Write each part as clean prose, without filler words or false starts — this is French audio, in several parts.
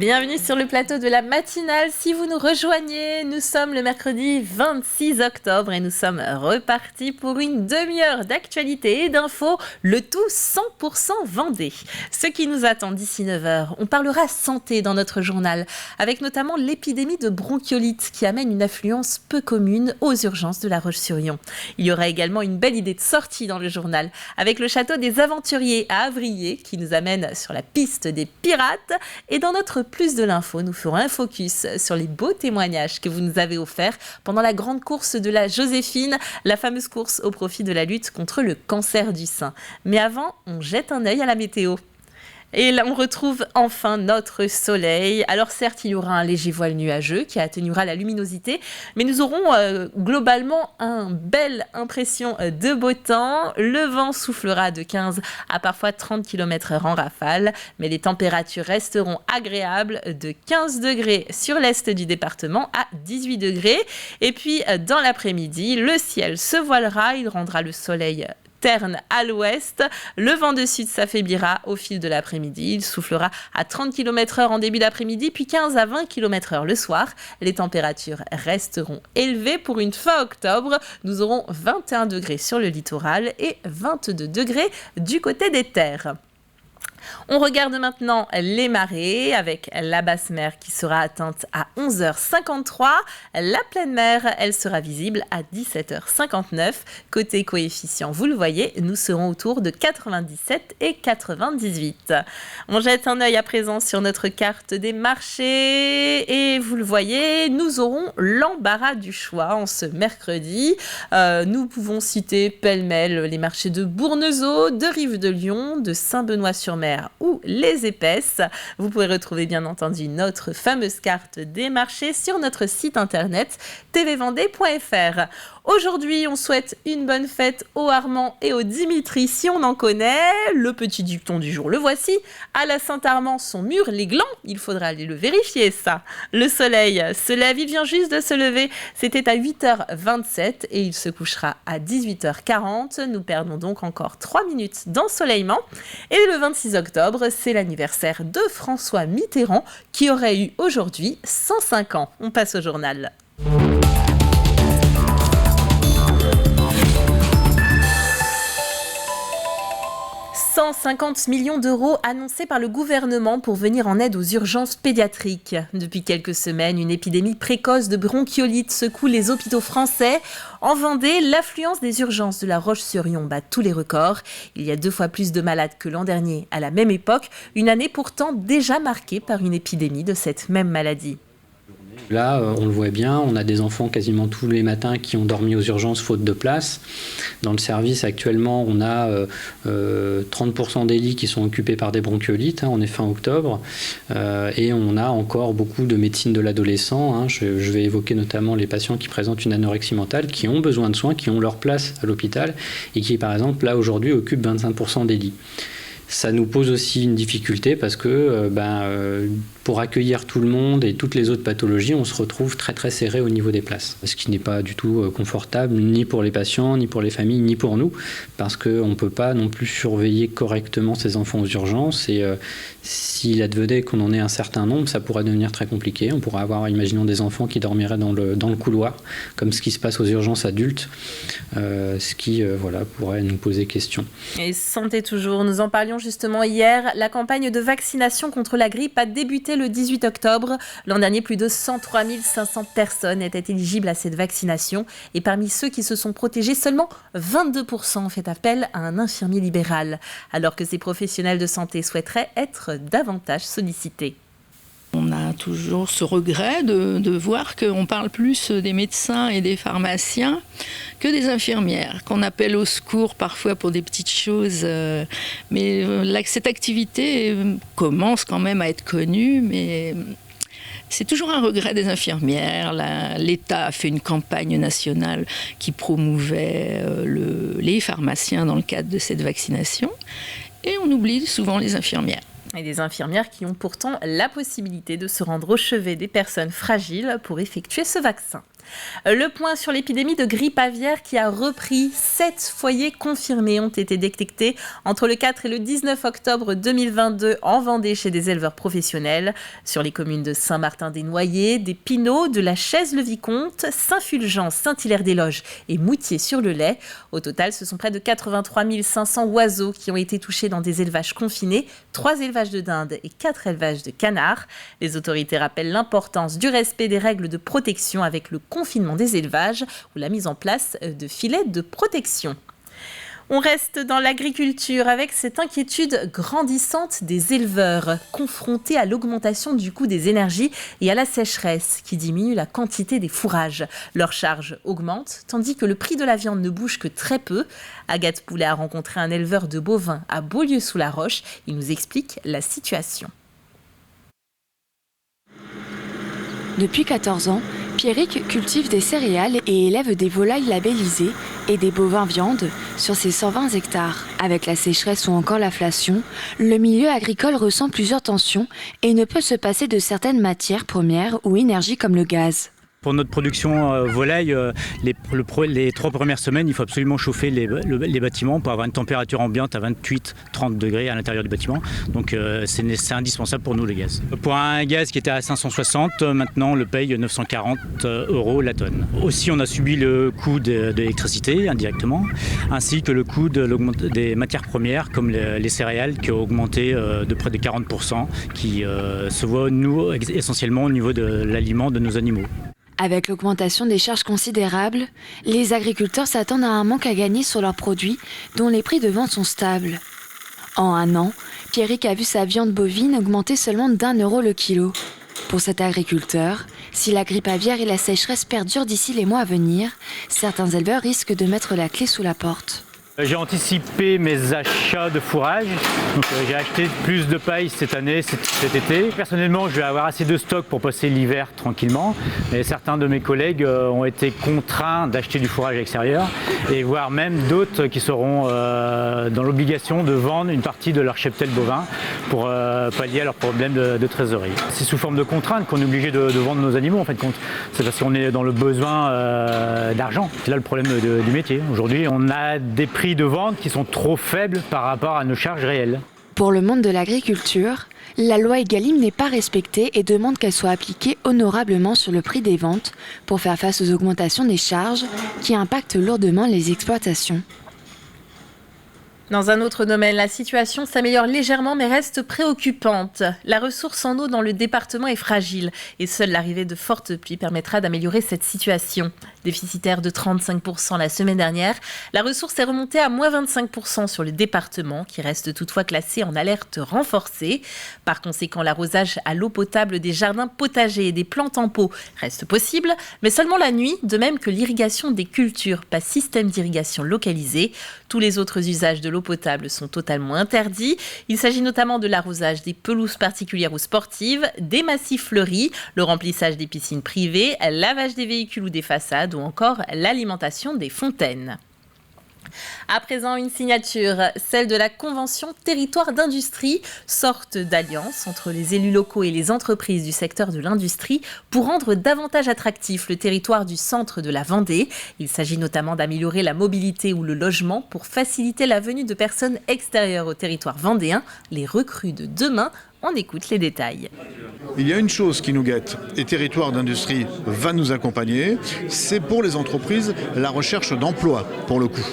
Bienvenue sur le plateau de la matinale. Si vous nous rejoignez, nous sommes le mercredi 26 octobre et nous sommes repartis pour une demi-heure d'actualité et d'infos, le tout 100% Vendée. Ce qui nous attend d'ici 9h, on parlera santé dans notre journal, avec notamment l'épidémie de bronchiolite qui amène une affluence peu commune aux urgences de La Roche-sur-Yon. Il y aura également une belle idée de sortie dans le journal, avec le château des Aventuriers à Avrier qui nous amène sur la piste des pirates. Et dans notre Plus de l'info, nous ferons un focus sur les beaux témoignages que vous nous avez offerts pendant la grande course de la Joséphine, la fameuse course au profit de la lutte contre le cancer du sein. Mais avant, on jette un œil à la météo. Et là, on retrouve enfin notre soleil. Alors certes, il y aura un léger voile nuageux qui atténuera la luminosité, mais nous aurons globalement une belle impression de beau temps. Le vent soufflera de 15 à parfois 30 km/h en rafale, mais les températures resteront agréables de 15 degrés sur l'est du département à 18 degrés. Et puis, dans l'après-midi, le ciel se voilera, il rendra le soleil terne à l'ouest. Le vent de sud s'affaiblira au fil de l'après-midi. Il soufflera à 30 km/h en début d'après-midi, puis 15 à 20 km/h le soir. Les températures resteront élevées. Pour une fin octobre, nous aurons 21 degrés sur le littoral et 22 degrés du côté des terres. On regarde maintenant les marées avec la basse mer qui sera atteinte à 11h53. La pleine mer, elle sera visible à 17h59. Côté coefficient, vous le voyez, nous serons autour de 97 et 98. On jette un œil à présent sur notre carte des marchés et vous le voyez, nous aurons l'embarras du choix en ce mercredi. Nous pouvons citer pêle-mêle les marchés de Bournezeau, de Rive-de-Lyon, de Saint-Benoît-sur-Mer ou les Épaisses. Vous pouvez retrouver bien entendu notre fameuse carte des marchés sur notre site internet tvvendée.fr. Aujourd'hui, on souhaite une bonne fête aux Armand et aux Dimitri si on en connaît. Le petit dicton du jour, le voici. À la Saint-Armand sont mûrs les glands. Il faudra aller le vérifier, ça. Le soleil se lève, il vient juste de se lever. C'était à 8h27 et il se couchera à 18h40. Nous perdons donc encore 3 minutes d'ensoleillement. Et le 26 octobre, c'est l'anniversaire de François Mitterrand qui aurait eu aujourd'hui 105 ans. On passe au journal. 150 millions d'euros annoncés par le gouvernement pour venir en aide aux urgences pédiatriques. Depuis quelques semaines, une épidémie précoce de bronchiolite secoue les hôpitaux français. En Vendée, l'affluence des urgences de La Roche-sur-Yon bat tous les records. Il y a 2 fois plus de malades que l'an dernier à la même époque, une année pourtant déjà marquée par une épidémie de cette même maladie. Là, on le voit bien, on a des enfants quasiment tous les matins qui ont dormi aux urgences faute de place. Dans le service, actuellement, on a 30% des lits qui sont occupés par des bronchiolites, on est fin octobre, et on a encore beaucoup de médecine de l'adolescent. Je vais évoquer notamment les patients qui présentent une anorexie mentale, qui ont besoin de soins, qui ont leur place à l'hôpital, et qui, par exemple, là, aujourd'hui, occupent 25% des lits. Ça nous pose aussi une difficulté parce que pour accueillir tout le monde et toutes les autres pathologies, on se retrouve très très serré au niveau des places. Ce qui n'est pas du tout confortable ni pour les patients, ni pour les familles, ni pour nous, parce qu'on ne peut pas non plus surveiller correctement ces enfants aux urgences. Et s'il advenait qu'on en ait un certain nombre, ça pourrait devenir très compliqué. On pourrait avoir, imaginons, des enfants qui dormiraient dans le couloir, comme ce qui se passe aux urgences adultes, ce qui pourrait nous poser question. Et santé toujours, nous en parlions justement hier. La campagne de vaccination contre la grippe a débuté le 18 octobre. L'an dernier, plus de 103 500 personnes étaient éligibles à cette vaccination. Et parmi ceux qui se sont protégés, seulement 22% ont fait appel à un infirmier libéral, alors que ces professionnels de santé souhaiteraient être davantage sollicités. On a toujours ce regret de voir qu'on parle plus des médecins et des pharmaciens que des infirmières, qu'on appelle au secours parfois pour des petites choses. Mais cette activité commence quand même à être connue, mais c'est toujours un regret des infirmières. L'État a fait une campagne nationale qui promouvait les pharmaciens dans le cadre de cette vaccination. Et on oublie souvent les infirmières. Et des infirmières qui ont pourtant la possibilité de se rendre au chevet des personnes fragiles pour effectuer ce vaccin. Le point sur l'épidémie de grippe aviaire qui a repris. 7 foyers confirmés ont été détectés entre le 4 et le 19 octobre 2022 en Vendée chez des éleveurs professionnels. Sur les communes de Saint-Martin-des-Noyers, des Pinault, de la Chaise-le-Vicomte, Saint-Fulgence, Saint-Hilaire-des-Loges et Moutier-sur-le-Lay. Au total, ce sont près de 83 500 oiseaux qui ont été touchés dans des élevages confinés, 3 élevages de dindes et 4 élevages de canards. Les autorités rappellent l'importance du respect des règles de protection avec le confinement des élevages ou la mise en place de filets de protection. On reste dans l'agriculture avec cette inquiétude grandissante des éleveurs confrontés à l'augmentation du coût des énergies et à la sécheresse qui diminue la quantité des fourrages. Leurs charges augmentent tandis que le prix de la viande ne bouge que très peu. Agathe Poulet a rencontré un éleveur de bovins à Beaulieu-sous-la-Roche. Il nous explique la situation. Depuis 14 ans, Pierrick cultive des céréales et élève des volailles labellisées et des bovins viande sur ses 120 hectares. Avec la sécheresse ou encore l'inflation, le milieu agricole ressent plusieurs tensions et ne peut se passer de certaines matières premières ou énergies comme le gaz. Pour notre production volaille, les 3 premières semaines, il faut absolument chauffer les bâtiments pour avoir une température ambiante à 28-30 degrés à l'intérieur du bâtiment. Donc c'est indispensable pour nous le gaz. Pour un gaz qui était à 560, maintenant on le paye 940 € la tonne. Aussi on a subi le coût de l'électricité indirectement, ainsi que le coût des matières premières comme les céréales qui ont augmenté de près de 40%, qui se voit nous essentiellement au niveau de l'aliment de nos animaux. Avec l'augmentation des charges considérables, les agriculteurs s'attendent à un manque à gagner sur leurs produits dont les prix de vente sont stables. En un an, Pierrick a vu sa viande bovine augmenter seulement d'1 € le kilo. Pour cet agriculteur, si la grippe aviaire et la sécheresse perdurent d'ici les mois à venir, certains éleveurs risquent de mettre la clé sous la porte. J'ai anticipé mes achats de fourrage, donc j'ai acheté plus de paille cette année, cet été. Personnellement, je vais avoir assez de stock pour passer l'hiver tranquillement, mais certains de mes collègues ont été contraints d'acheter du fourrage extérieur, et voire même d'autres qui seront dans l'obligation de vendre une partie de leur cheptel bovin pour pallier à leurs problèmes de trésorerie. C'est sous forme de contrainte qu'on est obligé de vendre nos animaux en fait. C'est parce qu'on est dans le besoin d'argent. C'est là le problème du métier. Aujourd'hui, on a des prix de vente qui sont trop faibles par rapport à nos charges réelles. Pour le monde de l'agriculture, la loi Egalim n'est pas respectée et demande qu'elle soit appliquée honorablement sur le prix des ventes pour faire face aux augmentations des charges qui impactent lourdement les exploitations. Dans un autre domaine, la situation s'améliore légèrement mais reste préoccupante. La ressource en eau dans le département est fragile et seule l'arrivée de fortes pluies permettra d'améliorer cette situation. Déficitaire de 35% la semaine dernière, la ressource est remontée à moins 25% sur le département qui reste toutefois classé en alerte renforcée. Par conséquent, l'arrosage à l'eau potable des jardins potagers et des plantes en pot reste possible, mais seulement la nuit, de même que l'irrigation des cultures, pas système d'irrigation localisé. Tous les autres usages de l'eau potable sont totalement interdits. Il s'agit notamment de l'arrosage des pelouses particulières ou sportives, des massifs fleuris, le remplissage des piscines privées, le lavage des véhicules ou des façades ou encore l'alimentation des fontaines. À présent, une signature, celle de la Convention Territoire d'Industrie, sorte d'alliance entre les élus locaux et les entreprises du secteur de l'industrie pour rendre davantage attractif le territoire du centre de la Vendée. Il s'agit notamment d'améliorer la mobilité ou le logement pour faciliter la venue de personnes extérieures au territoire vendéen, les recrues de demain. On écoute les détails. Il y a une chose qui nous guette, et Territoire d'Industrie va nous accompagner, c'est pour les entreprises la recherche d'emploi, pour le coup.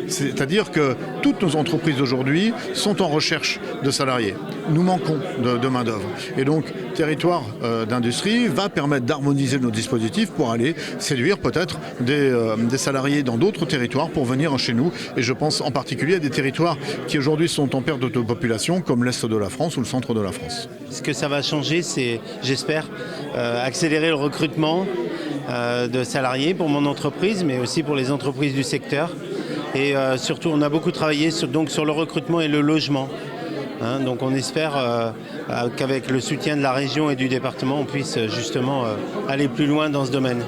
C'est-à-dire que toutes nos entreprises aujourd'hui sont en recherche de salariés. Nous manquons de main-d'œuvre. Et donc, Territoire d'Industrie va permettre d'harmoniser nos dispositifs pour aller séduire peut-être des salariés dans d'autres territoires pour venir chez nous. Et je pense en particulier à des territoires qui aujourd'hui sont en perte de population, comme l'Est de la France ou le centre de la France. Ce que ça va changer, c'est, j'espère, accélérer le recrutement de salariés pour mon entreprise, mais aussi pour les entreprises du secteur. Et surtout, on a beaucoup travaillé sur le recrutement et le logement. Donc on espère qu'avec le soutien de la région et du département, on puisse justement aller plus loin dans ce domaine.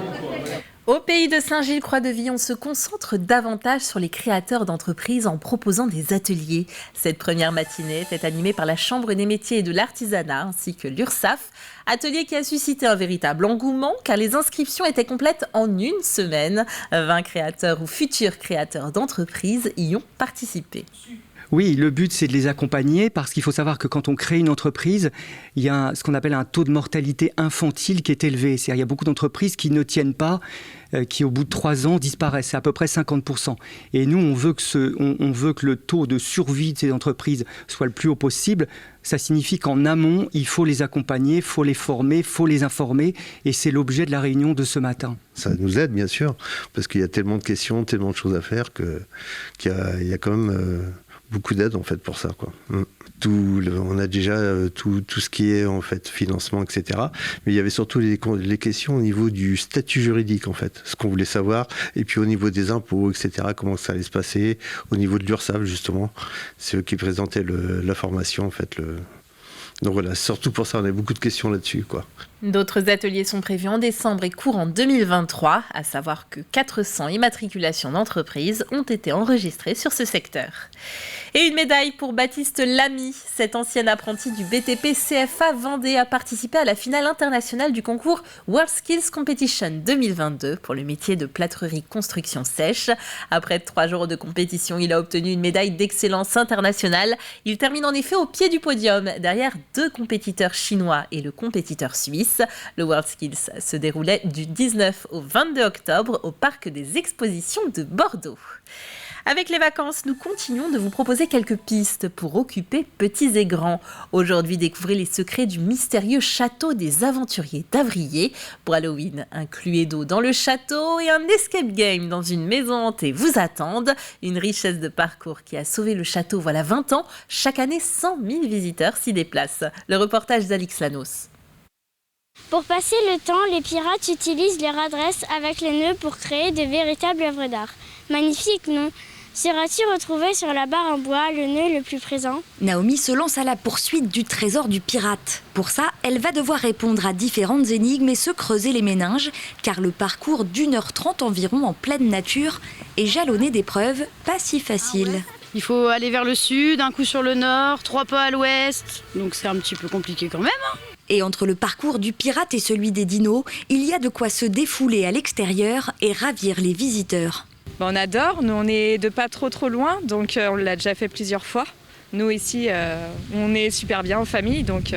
Au pays de Saint-Gilles-Croix-de-Vie, on se concentre davantage sur les créateurs d'entreprises en proposant des ateliers. Cette première matinée était animée par la Chambre des métiers et de l'artisanat ainsi que l'URSSAF. Atelier qui a suscité un véritable engouement car les inscriptions étaient complètes en une semaine. 20 créateurs ou futurs créateurs d'entreprises y ont participé. Oui, le but, c'est de les accompagner parce qu'il faut savoir que quand on crée une entreprise, il y a ce qu'on appelle un taux de mortalité infantile qui est élevé. C'est-à-dire qu'il y a beaucoup d'entreprises qui ne tiennent pas, qui au bout de 3 ans disparaissent. C'est à peu près 50%. Et nous, on veut que le taux de survie de ces entreprises soit le plus haut possible. Ça signifie qu'en amont, il faut les accompagner, il faut les former, il faut les informer. Et c'est l'objet de la réunion de ce matin. Ça nous aide, bien sûr, parce qu'il y a tellement de questions, tellement de choses à faire qu'il y a quand même... beaucoup d'aide en fait pour ça, quoi. On a déjà tout ce qui est en fait financement, etc. Mais il y avait surtout les questions au niveau du statut juridique en fait, ce qu'on voulait savoir, et puis au niveau des impôts, etc. Comment ça allait se passer, au niveau de l'URSSAF justement, c'est eux qui présentaient la formation en fait. Donc voilà, surtout pour ça, on a beaucoup de questions là-dessus, quoi. D'autres ateliers sont prévus en décembre et courant 2023, à savoir que 400 immatriculations d'entreprises ont été enregistrées sur ce secteur. Et une médaille pour Baptiste Lamy. Cet ancien apprenti du BTP CFA Vendée a participé à la finale internationale du concours World Skills Competition 2022 pour le métier de plâtrerie construction sèche. Après 3 jours de compétition, il a obtenu une médaille d'excellence internationale. Il termine en effet au pied du podium, derrière 2 compétiteurs chinois et le compétiteur suisse. Le World Skills se déroulait du 19 au 22 octobre au Parc des Expositions de Bordeaux. Avec les vacances, nous continuons de vous proposer quelques pistes pour occuper petits et grands. Aujourd'hui, découvrez les secrets du mystérieux château des aventuriers d'Avrier. Pour Halloween, un Cluedo dans le château et un escape game dans une maison hantée vous attendent. Une richesse de parcours qui a sauvé le château voilà 20 ans. Chaque année, 100 000 visiteurs s'y déplacent. Le reportage d'Alix Lanos. Pour passer le temps, les pirates utilisent leur adresse avec les nœuds pour créer de véritables œuvres d'art. Magnifique, non ? Seras-tu retrouvé sur la barre en bois le nœud le plus présent ? Naomi se lance à la poursuite du trésor du pirate. Pour ça, elle va devoir répondre à différentes énigmes et se creuser les méninges, car le parcours d'1h30 environ en pleine nature est jalonné d'épreuves pas si faciles. Il faut aller vers le sud, un coup sur le nord, 3 pas à l'ouest, donc c'est un petit peu compliqué quand même. Et entre le parcours du pirate et celui des dinos, il y a de quoi se défouler à l'extérieur et ravir les visiteurs. On adore, nous on est de pas trop loin, donc on l'a déjà fait plusieurs fois. Nous ici, on est super bien en famille, donc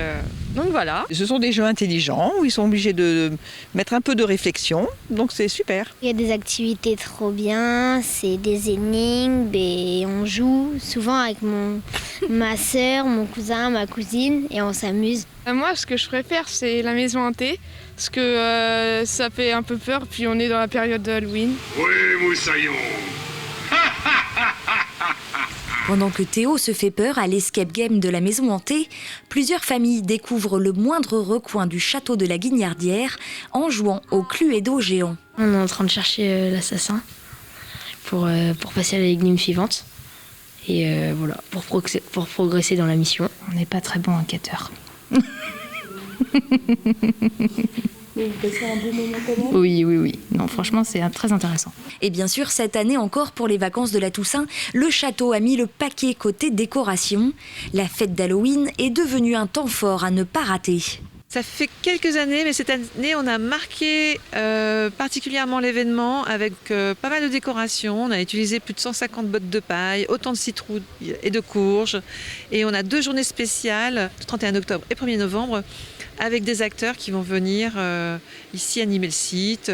voilà. Ce sont des jeux intelligents où ils sont obligés de mettre un peu de réflexion, donc c'est super. Il y a des activités trop bien, c'est des énigmes et on joue souvent avec ma sœur, mon cousin, ma cousine et on s'amuse. Moi, ce que je préfère, c'est la maison hantée, parce que ça fait un peu peur, puis on est dans la période de Halloween. Oui, moussaillon. Pendant que Théo se fait peur à l'escape game de la maison hantée, plusieurs familles découvrent le moindre recoin du château de la Guignardière en jouant au Cluedo géant. On est en train de chercher l'assassin pour passer à l'énigme suivante. Et voilà, pour progresser dans la mission. On n'est pas très bon enquêteur. Oui. Non, franchement, c'est très intéressant. Et bien sûr, cette année encore, pour les vacances de la Toussaint, le château a mis le paquet côté décoration. La fête d'Halloween est devenue un temps fort à ne pas rater. Ça fait quelques années, mais cette année, on a marqué particulièrement l'événement avec pas mal de décorations. On a utilisé plus de 150 bottes de paille, autant de citrouilles et de courges. Et on a 2 journées spéciales, le 31 octobre et 1er novembre, avec des acteurs qui vont venir ici animer le site.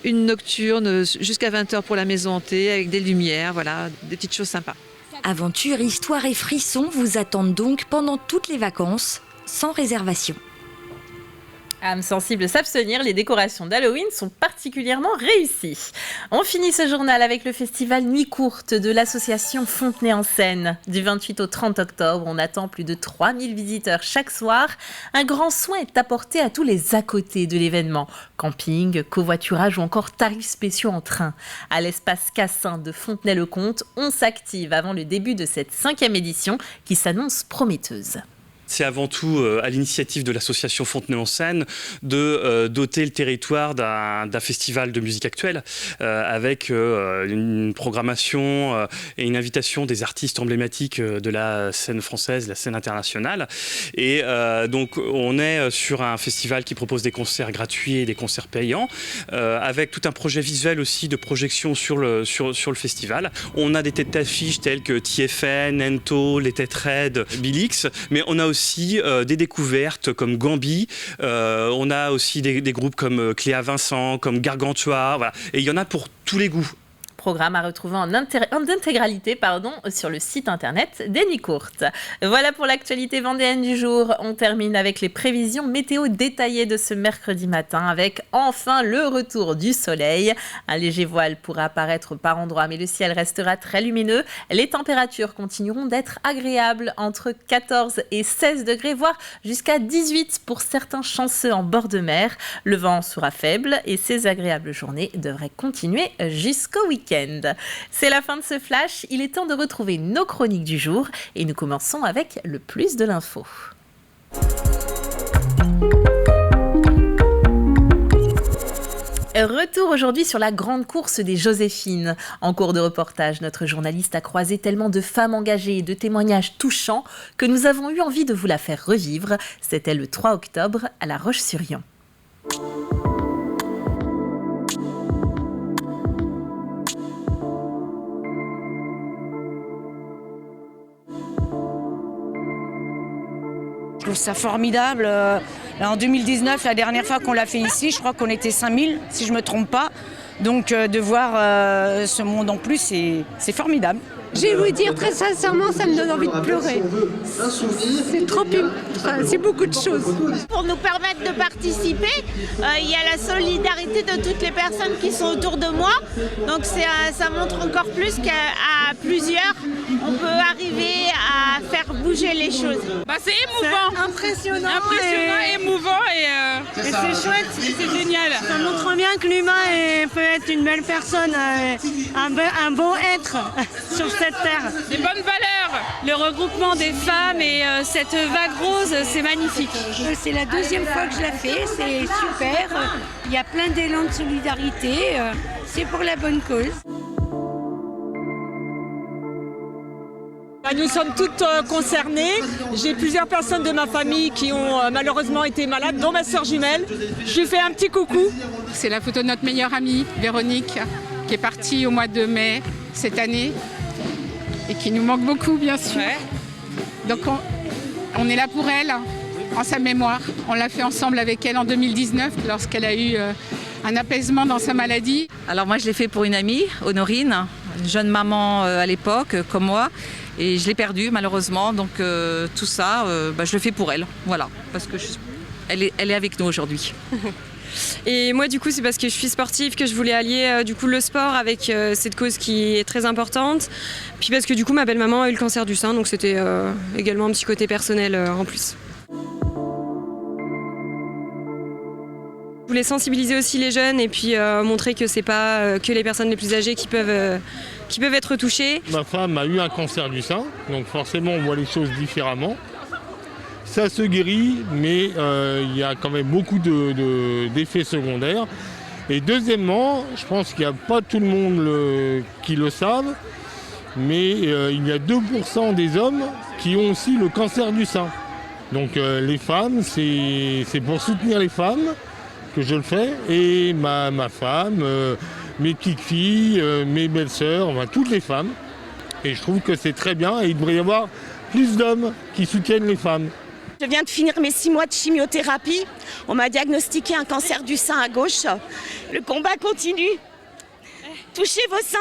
Une nocturne jusqu'à 20h pour la maison hantée, avec des lumières, voilà, des petites choses sympas. Aventure, histoire et frissons vous attendent donc pendant toutes les vacances, sans réservation. Âme sensible s'abstenir, les décorations d'Halloween sont particulièrement réussies. On finit ce journal avec le festival Nuit Courte de l'association Fontenay-en-Seine. Du 28 au 30 octobre, on attend plus de 3000 visiteurs chaque soir. Un grand soin est apporté à tous les à côté de l'événement. Camping, covoiturage ou encore tarifs spéciaux en train. À l'espace Cassin de Fontenay-le-Comte, on s'active avant le début de cette 5e édition qui s'annonce prometteuse. C'est avant tout à l'initiative de l'association Fontenay-en-Seine de doter le territoire d'un festival de musique actuelle avec une programmation et une invitation des artistes emblématiques de la scène française, la scène internationale. Et donc on est sur un festival qui propose des concerts gratuits et des concerts payants avec tout un projet visuel aussi de projection sur le festival. On a des têtes d'affiche telles que TFN, Ento, Les Têtes Raides, Bilix, mais on a aussi des découvertes comme Gambi, on a aussi des groupes comme Cléa Vincent, comme Gargantua, voilà. Et il y en a pour tous les goûts. Programme à retrouver en intégralité sur le site internet des Nuits Courtes. Voilà pour l'actualité vendéenne du jour. On termine avec les prévisions météo détaillées de ce mercredi matin avec enfin le retour du soleil. Un léger voile pourra apparaître par endroits, mais le ciel restera très lumineux. Les températures continueront d'être agréables entre 14 et 16 degrés, voire jusqu'à 18 pour certains chanceux en bord de mer. Le vent sera faible et ces agréables journées devraient continuer jusqu'au week-end. C'est la fin de ce flash, il est temps de retrouver nos chroniques du jour et nous commençons avec le plus de l'info. Retour aujourd'hui sur la grande course des Joséphines. En cours de reportage, notre journaliste a croisé tellement de femmes engagées et de témoignages touchants que nous avons eu envie de vous la faire revivre. C'était le 3 octobre à La Roche-sur-Yon. Je trouve ça formidable. Là, en 2019, la dernière fois qu'on l'a fait ici, je crois qu'on était 5000, si je ne me trompe pas. Donc de voir ce monde en plus, c'est formidable. Je vais vous dire très sincèrement, ça me donne envie de pleurer. C'est beaucoup de choses. Pour nous permettre de participer, il y a la solidarité de toutes les personnes qui sont autour de moi. Donc ça montre encore plus qu'à plusieurs, on peut arriver à faire bouger les choses. C'est émouvant. Impressionnant, émouvant et c'est chouette, c'est génial. Ça montre bien que l'humain peut être une belle personne, un beau être sur cette terre. Des bonnes valeurs. Le regroupement des femmes et cette vague rose, c'est magnifique. C'est la deuxième fois que je la fais, c'est super. Il y a plein d'élan de solidarité, c'est pour la bonne cause. Nous sommes toutes concernées. J'ai plusieurs personnes de ma famille qui ont malheureusement été malades, dont ma sœur jumelle. Je lui fais un petit coucou. C'est la photo de notre meilleure amie, Véronique, qui est partie au mois de mai cette année et qui nous manque beaucoup, bien sûr. Ouais. Donc on est là pour elle, en sa mémoire. On l'a fait ensemble avec elle en 2019, lorsqu'elle a eu un apaisement dans sa maladie. Alors moi, je l'ai fait pour une amie, Honorine, une jeune maman à l'époque, comme moi. Et je l'ai perdue malheureusement, donc tout ça, je le fais pour elle, voilà, parce que elle est avec nous aujourd'hui. Et moi du coup c'est parce que je suis sportive que je voulais allier le sport avec cette cause qui est très importante. Puis parce que du coup ma belle-maman a eu le cancer du sein, donc c'était également un petit côté personnel en plus. Je voulais sensibiliser aussi les jeunes et puis montrer que c'est pas que les personnes les plus âgées qui peuvent être touchées. Ma femme a eu un cancer du sein, donc forcément on voit les choses différemment. Ça se guérit, mais il y a quand même beaucoup d'effets secondaires. Et deuxièmement, je pense qu'il n'y a pas tout le monde qui le savent, mais il y a 2% des hommes qui ont aussi le cancer du sein. Donc les femmes, c'est pour soutenir les femmes que je le fais, et ma femme, mes petites filles, mes belles-sœurs, enfin toutes les femmes. Et je trouve que c'est très bien, et il devrait y avoir plus d'hommes qui soutiennent les femmes. Je viens de finir mes 6 mois de chimiothérapie. On m'a diagnostiqué un cancer du sein à gauche. Le combat continue. Touchez vos seins.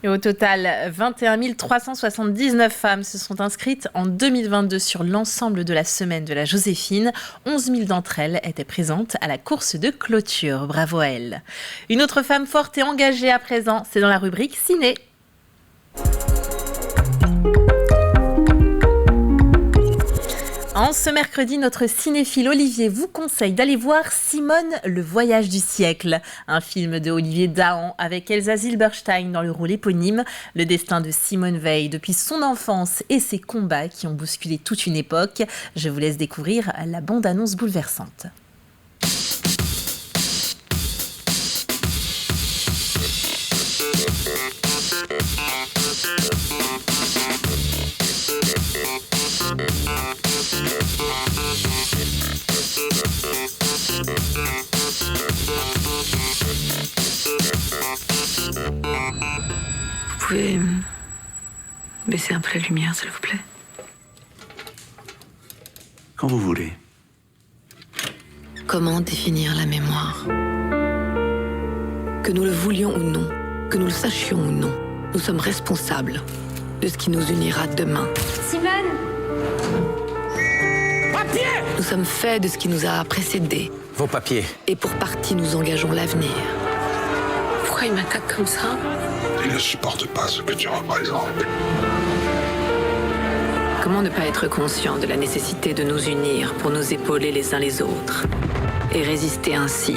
Et au total, 21 379 femmes se sont inscrites en 2022 sur l'ensemble de la semaine de la Joséphine. 11 000 d'entre elles étaient présentes à la course de clôture. Bravo à elles. Une autre femme forte et engagée à présent, c'est dans la rubrique Ciné. En ce mercredi, notre cinéphile Olivier vous conseille d'aller voir Simone, le voyage du siècle. Un film de Olivier Dahan avec Elsa Zilberstein dans le rôle éponyme. Le destin de Simone Veil depuis son enfance et ses combats qui ont bousculé toute une époque. Je vous laisse découvrir la bande-annonce bouleversante. Vous pouvez baisser un peu la lumière, s'il vous plaît? Quand vous voulez. Comment définir la mémoire? Que nous le voulions ou non, que nous le sachions ou non, nous sommes responsables de ce qui nous unira demain. Simone! Papier! Nous sommes faits de ce qui nous a précédés. Vos papiers. Et pour partie, nous engageons l'avenir. Pourquoi il m'attaque comme ça? Il ne supporte pas ce que tu représentes. Comment ne pas être conscient de la nécessité de nous unir pour nous épauler les uns les autres et résister ainsi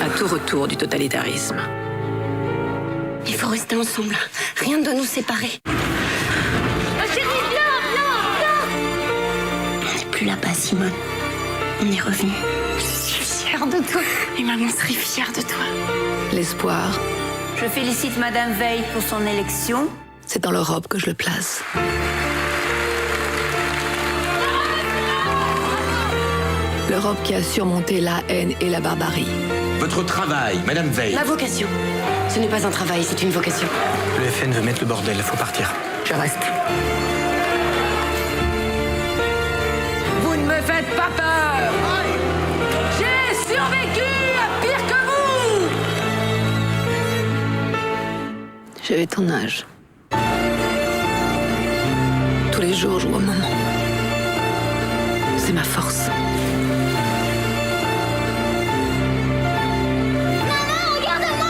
à tout retour du totalitarisme? Il faut rester ensemble. Rien ne doit nous séparer. Ma chérie, viens! On n'est plus là-bas, Simone. On est revenu. Je suis fière de toi. Et maman serait fière de toi. L'espoir. Je félicite Madame Veil pour son élection. C'est dans l'Europe que je le place. L'Europe qui a surmonté la haine et la barbarie. Votre travail, Madame Veil. Ma vocation. Ce n'est pas un travail, c'est une vocation. Le FN veut mettre le bordel, faut partir. Je reste. Vous ne me faites pas peur. J'ai survécu à pire que vous. J'avais ton âge. Tous les jours, je vois maman. C'est ma force. Maman, regarde-moi!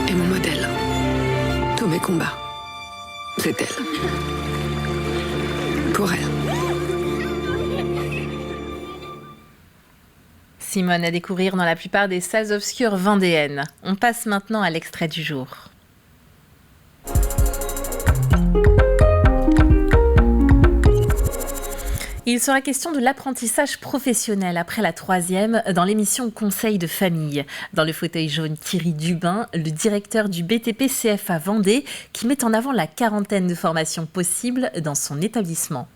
Et mon modèle. Tous mes combats. C'est elle. Pour elle. Simone à découvrir dans la plupart des salles obscures vendéennes. On passe maintenant à l'extrait du jour. Il sera question de l'apprentissage professionnel après la 3e dans l'émission Conseil de famille. Dans le fauteuil jaune, Thierry Dubin, le directeur du BTP CFA Vendée, qui met en avant la quarantaine de formations possibles dans son établissement.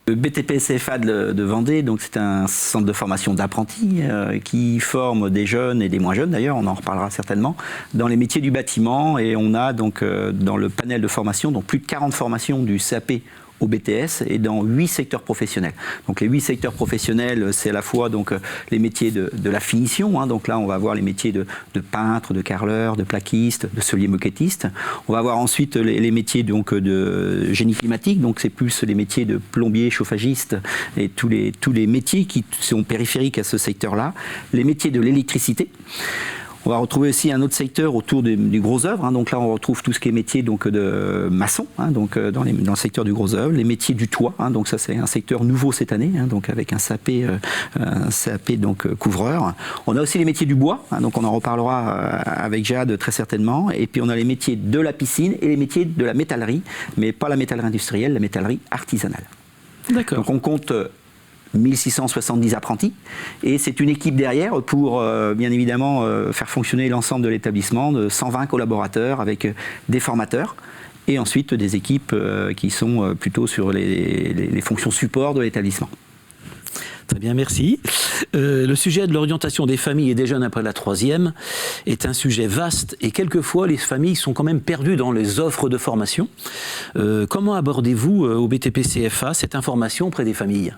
Le BTP CFA de Vendée, donc c'est un centre de formation d'apprentis qui forme des jeunes et des moins jeunes d'ailleurs, on en reparlera certainement, dans les métiers du bâtiment. Et on a donc dans le panel de formation donc plus de 40 formations du CAP au BTS et dans 8 secteurs professionnels. Donc les 8 secteurs professionnels, c'est à la fois donc les métiers de la finition, hein, donc là on va avoir les métiers de peintre, de carreleur, de plaquiste, de sellier moquettiste. On va avoir ensuite les métiers donc de génie climatique, donc c'est plus les métiers de plombier, chauffagiste et tous les métiers qui sont périphériques à ce secteur-là. Les métiers de l'électricité. On va retrouver aussi un autre secteur autour du gros œuvre. Hein. Donc là, on retrouve tout ce qui est métier donc, de maçon, hein, donc, dans le secteur du gros œuvre. Les métiers du toit. Hein, donc ça, c'est un secteur nouveau cette année, hein, donc avec un CAP donc, couvreur. On a aussi les métiers du bois. Hein, donc on en reparlera avec Jade très certainement. Et puis on a les métiers de la piscine et les métiers de la métallerie, mais pas la métallerie industrielle, la métallerie artisanale. D'accord. Donc on compte 1670 apprentis et c'est une équipe derrière pour bien évidemment faire fonctionner l'ensemble de l'établissement de 120 collaborateurs avec des formateurs et ensuite des équipes qui sont plutôt sur les fonctions support de l'établissement. Très bien, merci. Le sujet de l'orientation des familles et des jeunes après la 3e est un sujet vaste et quelquefois les familles sont quand même perdues dans les offres de formation. Comment abordez-vous au BTP CFA cette information auprès des familles ?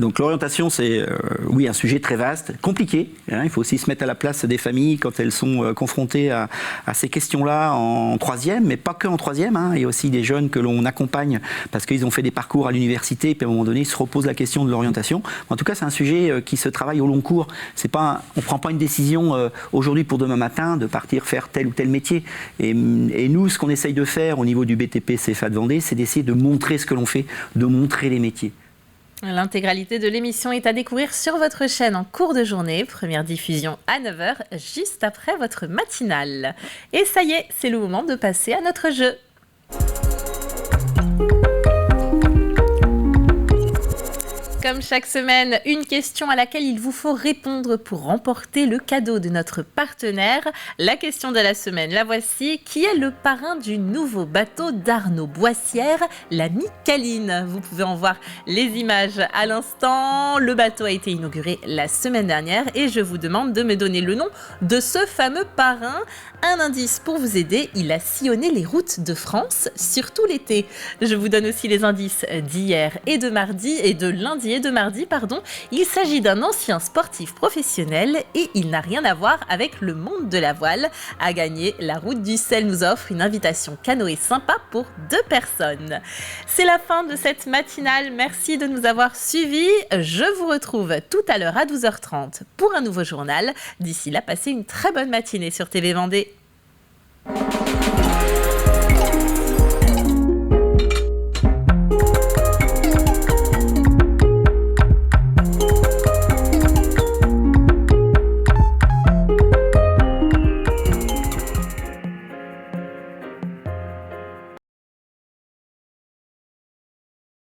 Donc l'orientation, c'est oui un sujet très vaste, compliqué. Hein, il faut aussi se mettre à la place des familles quand elles sont confrontées à ces questions-là en troisième, mais pas que en troisième. Hein, il y a aussi des jeunes que l'on accompagne parce qu'ils ont fait des parcours à l'université, et puis à un moment donné, ils se reposent la question de l'orientation. En tout cas, c'est un sujet qui se travaille au long cours. C'est pas, on prend pas une décision aujourd'hui pour demain matin de partir faire tel ou tel métier. Et nous, ce qu'on essaye de faire au niveau du BTP CFA de Vendée, c'est d'essayer de montrer ce que l'on fait, de montrer les métiers. L'intégralité de l'émission est à découvrir sur votre chaîne en cours de journée. Première diffusion à 9h, juste après votre matinale. Et ça y est, c'est le moment de passer à notre jeu. Comme chaque semaine, une question à laquelle il vous faut répondre pour remporter le cadeau de notre partenaire. La question de la semaine, la voici. Qui est le parrain du nouveau bateau d'Arnaud Boissière, la Micaline? Vous pouvez en voir les images à l'instant. Le bateau a été inauguré la semaine dernière et je vous demande de me donner le nom de ce fameux parrain. Un indice pour vous aider, il a sillonné les routes de France, surtout l'été. Je vous donne aussi les indices d'hier et de mardi et de lundi et de mardi, pardon. Il s'agit d'un ancien sportif professionnel et il n'a rien à voir avec le monde de la voile. À gagner, la Route du Sel nous offre une invitation canoë sympa pour 2 personnes. C'est la fin de cette matinale. Merci de nous avoir suivis. Je vous retrouve tout à l'heure à 12h30 pour un nouveau journal. D'ici là, passez une très bonne matinée sur TV Vendée.